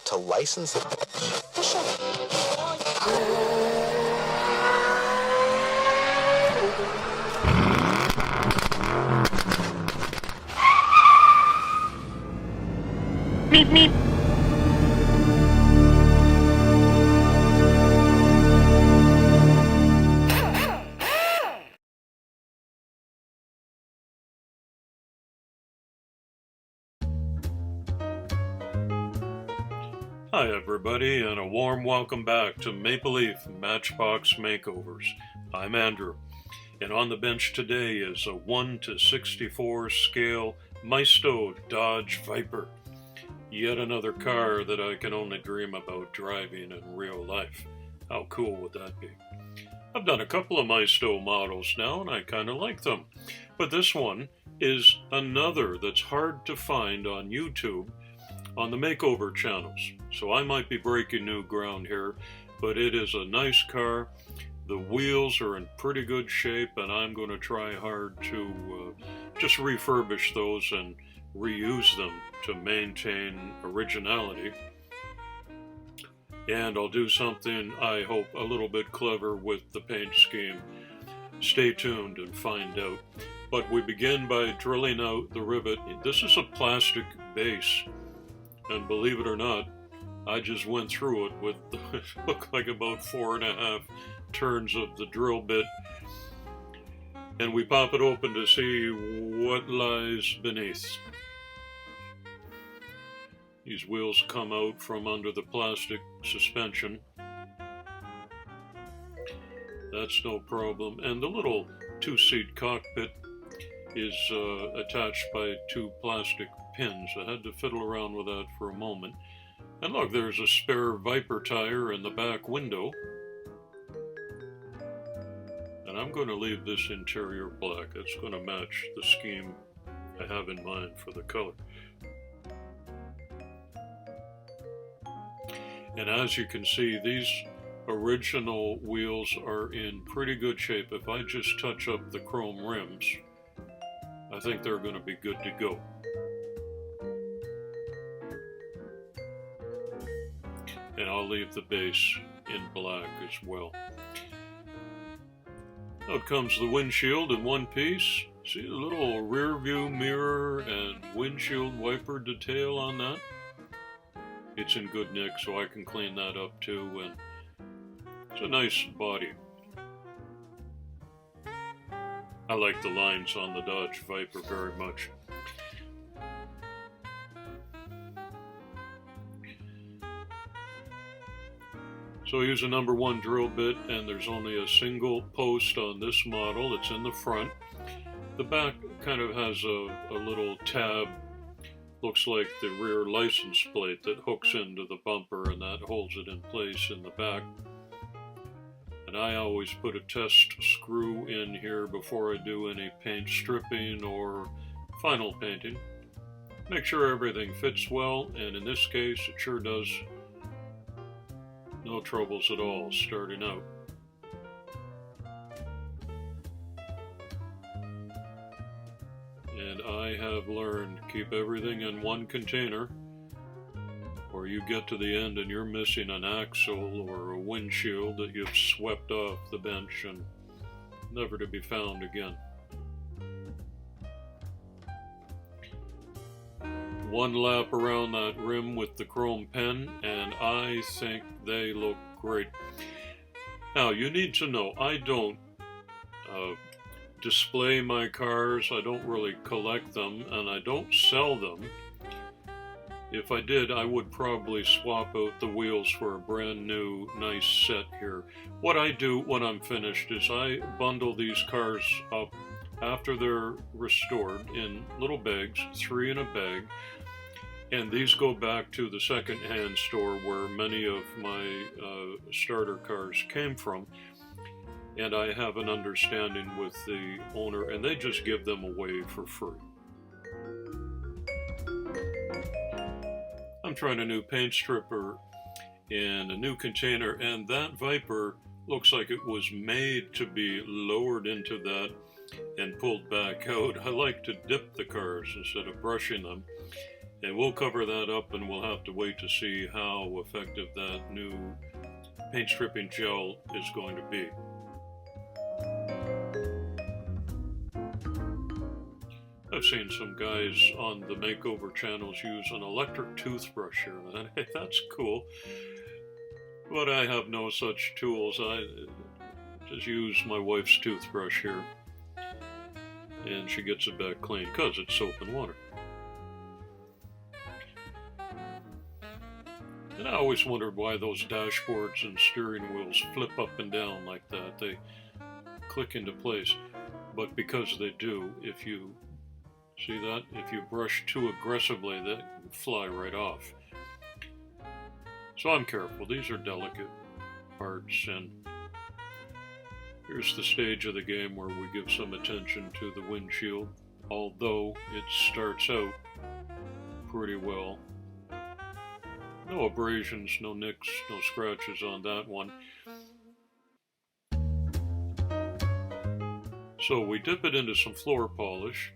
to license it. Meep, meep. Hi everybody, and a warm welcome back to Maple Leaf Matchbox Makeovers. I'm Andrew, and on the bench today is a 1:64 scale Maisto Dodge Viper. Yet another car that I can only dream about driving in real life. How cool would that be? I've done a couple of Maisto models now, and I kind of like them. But this one is another that's hard to find on YouTube on the makeover channels. So I might be breaking new ground here, but it is a nice car. The wheels are in pretty good shape, and I'm going to try hard to just refurbish those and reuse them to maintain originality. And I'll do something, I hope, a little bit clever with the paint scheme. Stay tuned and find out. But we begin by drilling out the rivet. This is a plastic base. And believe it or not, I just went through it with, it looked like about 4.5 turns of the drill bit. And we pop it open to see what lies beneath. These wheels come out from under the plastic suspension. That's no problem. And the little two-seat cockpit is attached by two plastic pins. I had to fiddle around with that for a moment. And look, there's a spare Viper tire in the back window. And I'm going to leave this interior black. It's going to match the scheme I have in mind for the color. And as you can see, these original wheels are in pretty good shape. If I just touch up the chrome rims, I think they're going to be good to go. And I'll leave the base in black as well. Out comes the windshield in one piece. See the little rear view mirror and windshield wiper detail on that? It's in good nick, so I can clean that up too, and it's a nice body. I like the lines on the Dodge Viper very much. So I use a number 1 drill bit, and there's only a single post on this model. It's in the front. The back kind of has a little tab. Looks like the rear license plate that hooks into the bumper, and that holds it in place in the back. And I always put a test screw in here before I do any paint stripping or final painting. Make sure everything fits well, and in this case it sure does. No troubles at all starting out. And I have learned, keep everything in one container, or you get to the end and you're missing an axle or a windshield that you've swept off the bench and never to be found again. One lap around that rim with the chrome pen, and I think they look great. Now, you need to know, I don't display my cars, I don't really collect them, and I don't sell them. If I did, I would probably swap out the wheels for a brand new nice set here. What I do when I'm finished is I bundle these cars up after they're restored in little bags, 3 in a bag, and these go back to the second-hand store where many of my starter cars came from. And I have an understanding with the owner, and they just give them away for free. I'm trying a new paint stripper and a new container, and that Viper looks like it was made to be lowered into that and pulled back out. I like to dip the cars instead of brushing them. And we'll cover that up, and we'll have to wait to see how effective that new paint stripping gel is going to be. I've seen some guys on the makeover channels use an electric toothbrush here, and that's cool. But I have no such tools. I just use my wife's toothbrush here, and she gets it back clean because it's soap and water. And I always wondered why those dashboards and steering wheels flip up and down like that. They click into place, but because they do, if you see that, if you brush too aggressively, they fly right off. So I'm careful. These are delicate parts, and here's the stage of the game where we give some attention to the windshield, although it starts out pretty well. No abrasions, no nicks, no scratches on that one. So we dip it into some floor polish,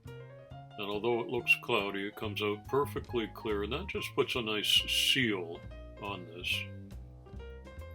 and although it looks cloudy, it comes out perfectly clear, and that just puts a nice seal on this,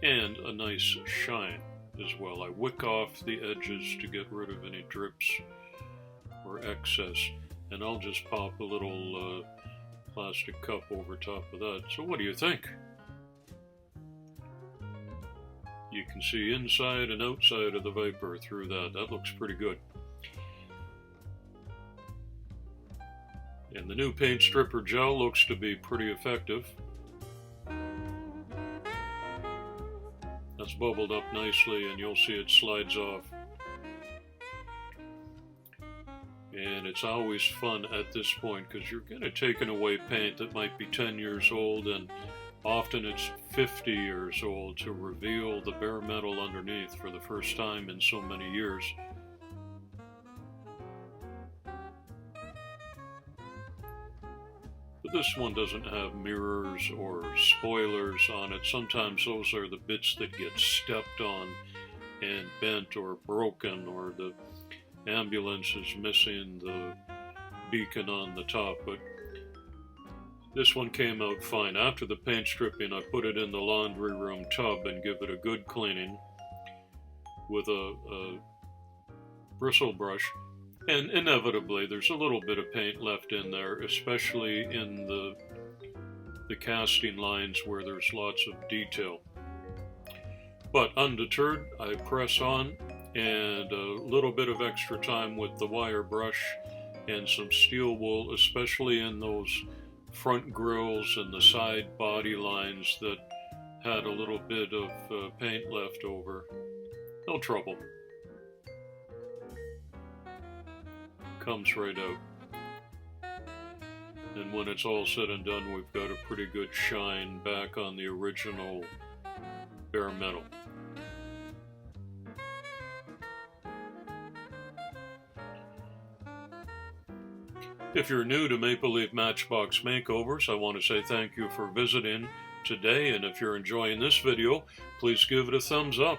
and a nice shine as well. I wick off the edges to get rid of any drips or excess, and I'll just pop a little plastic cup over top of that. So what do you think? You can see inside and outside of the Viper through that. That looks pretty good. And the new paint stripper gel looks to be pretty effective. That's bubbled up nicely, and you'll see it slides off. And it's always fun at this point because you're going to taking away paint that might be 10 years old, and often it's 50 years old, to reveal the bare metal underneath for the first time in so many years. But this one doesn't have mirrors or spoilers on it. Sometimes those are the bits that get stepped on and bent or broken, or the ambulance is missing the beacon on the top. But this one came out fine. After the paint stripping, I put it in the laundry room tub and give it a good cleaning with a bristle brush. And inevitably, there's a little bit of paint left in there, especially in the casting lines where there's lots of detail. But undeterred, I press on, and a little bit of extra time with the wire brush and some steel wool, especially in those front grills and the side body lines that had a little bit of paint left over. No trouble. Comes right out. And when it's all said and done, we've got a pretty good shine back on the original bare metal. If you're new to Maple Leaf Matchbox Makeovers, I want to say thank you for visiting today, and if you're enjoying this video, please give it a thumbs up.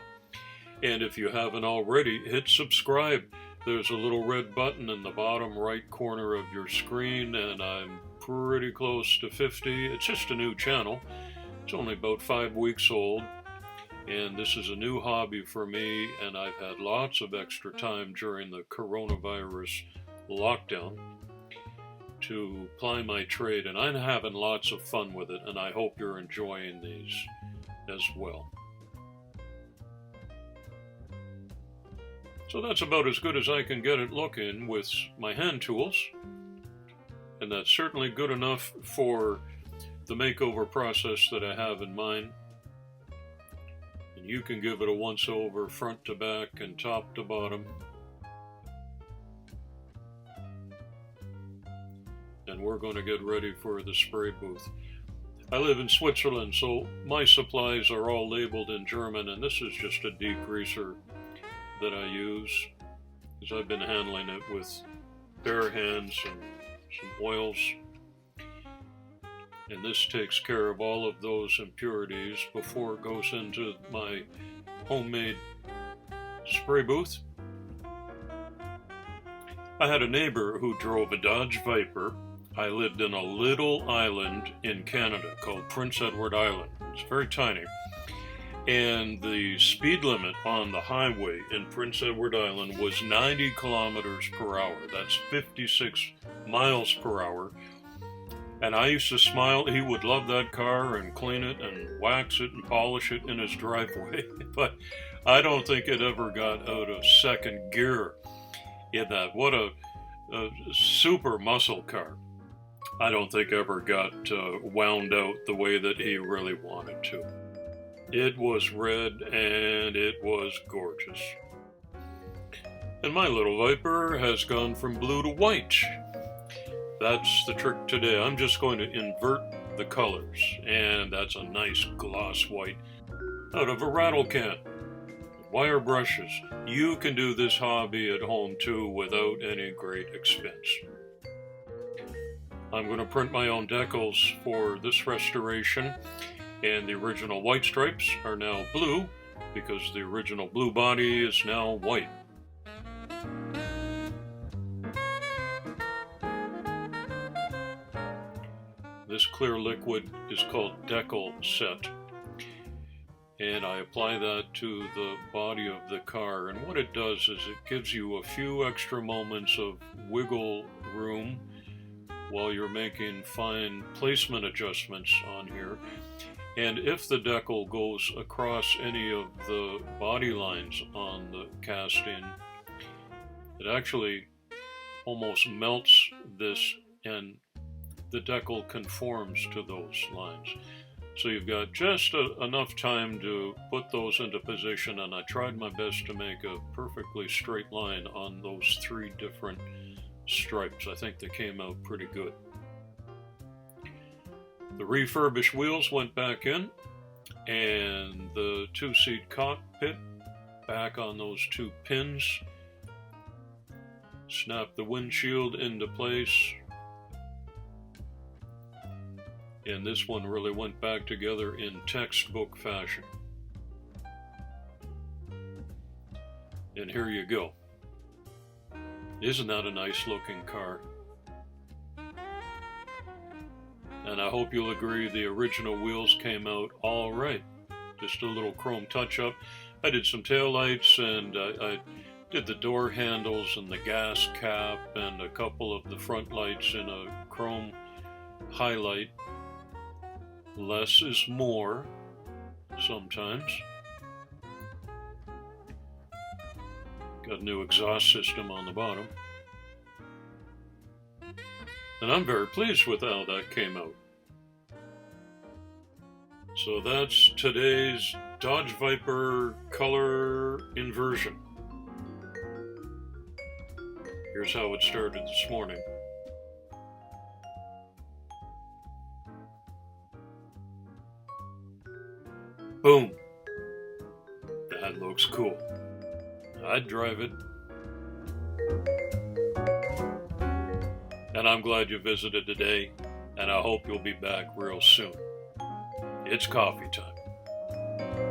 And if you haven't already, hit subscribe. There's a little red button in the bottom right corner of your screen, and I'm pretty close to 50. It's just a new channel. It's only about 5 weeks old, and this is a new hobby for me, and I've had lots of extra time during the coronavirus lockdown to ply my trade, and I'm having lots of fun with it, and I hope you're enjoying these as well. So that's about as good as I can get it looking with my hand tools, and that's certainly good enough for the makeover process that I have in mind. And you can give it a once over front to back and top to bottom. And we're going to get ready for the spray booth. I live in Switzerland, so my supplies are all labeled in German, and this is just a degreaser that I use, because I've been handling it with bare hands and some oils. And this takes care of all of those impurities before it goes into my homemade spray booth. I had a neighbor who drove a Dodge Viper. I lived in a little island in Canada called Prince Edward Island. It's very tiny. And the speed limit on the highway in Prince Edward Island was 90 kilometers per hour. That's 56 miles per hour. And I used to smile. He would love that car and clean it and wax it and polish it in his driveway. But I don't think it ever got out of second gear in that. What a super muscle car. I don't think ever got wound out the way that he really wanted to. It was red and it was gorgeous. And my little Viper has gone from blue to white. That's the trick today. I'm just going to invert the colors, and that's a nice gloss white out of a rattle can. Wire brushes. You can do this hobby at home too without any great expense. I'm going to print my own decals for this restoration, and the original white stripes are now blue because the original blue body is now white. This clear liquid is called Decal Set, and I apply that to the body of the car, and what it does is it gives you a few extra moments of wiggle room while you're making fine placement adjustments on here. And if the decal goes across any of the body lines on the casting, it actually almost melts this, and the decal conforms to those lines. So you've got just enough time to put those into position, and I tried my best to make a perfectly straight line on those three different stripes. I think they came out pretty good. The refurbished wheels went back in, and the two-seat cockpit back on those two pins. Snap the windshield into place. And this one really went back together in textbook fashion. And here you go. Isn't that a nice looking car? And I hope you'll agree the original wheels came out all right. Just a little chrome touch up. I did some taillights, and I did the door handles and the gas cap and a couple of the front lights in a chrome highlight. Less is more sometimes. Got a new exhaust system on the bottom. And I'm very pleased with how that came out. So that's today's Dodge Viper color inversion. Here's how it started this morning. Boom. That looks cool. I'd drive it. And I'm glad you visited today, and I hope you'll be back real soon. It's coffee time.